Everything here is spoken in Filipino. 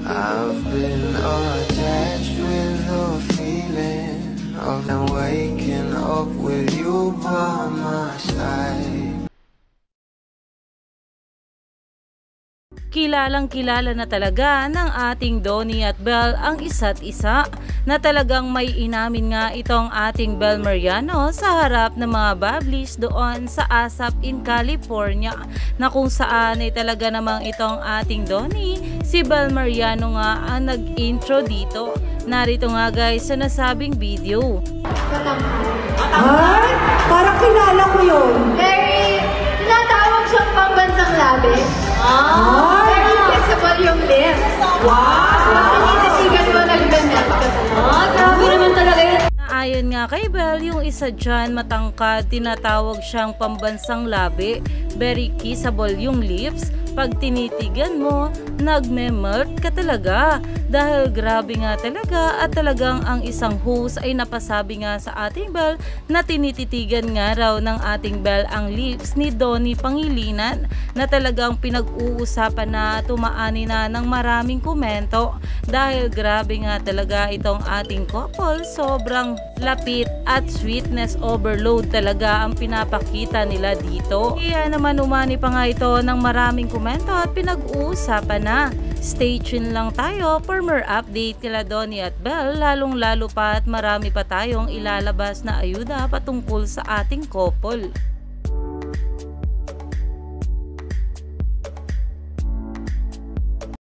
I've been attached with the feeling of waking up with you by my side. Kilalang kilala na talaga ng ating Donnie at Belle ang isa't isa, na talagang may inamin nga itong ating Belle Mariano sa harap ng mga bablis doon sa ASAP in California, na kung saan ay talaga namang itong ating Donnie, si Belle Mariano nga ang nag-intro dito. Narito nga guys sa nasabing video. Ay, parang kilala ko yun. Very, tinatawag siyang pambansang labi. Very visible yung lips. Wow! Tinitisigan mo nag-melt ka talaga. Grabe naman talaga yun. Ayon nga kay Belle, yung isa dyan matangkad, tinatawag siyang pambansang labi. Very kissable yung lips. Pag tinitigan mo, nagme-melt ka talaga. Dahil grabe nga talaga, at talagang ang isang host ay napasabi nga sa ating Belle na tinititigan nga raw ng ating Belle ang lips ni Donnie Pangilinan, na talagang pinag-uusapan na, tumaani na ng maraming komento. Dahil grabe nga talaga itong ating couple, sobrang lapit at sweetness overload talaga ang pinapakita nila dito. Kaya naman umani pa nga ito ng maraming komento at pinag-uusapan na. Stay tuned lang tayo for more update kila Donnie at Belle, lalong lalo pa at marami pa tayong ilalabas na ayuda patungkol sa ating couple.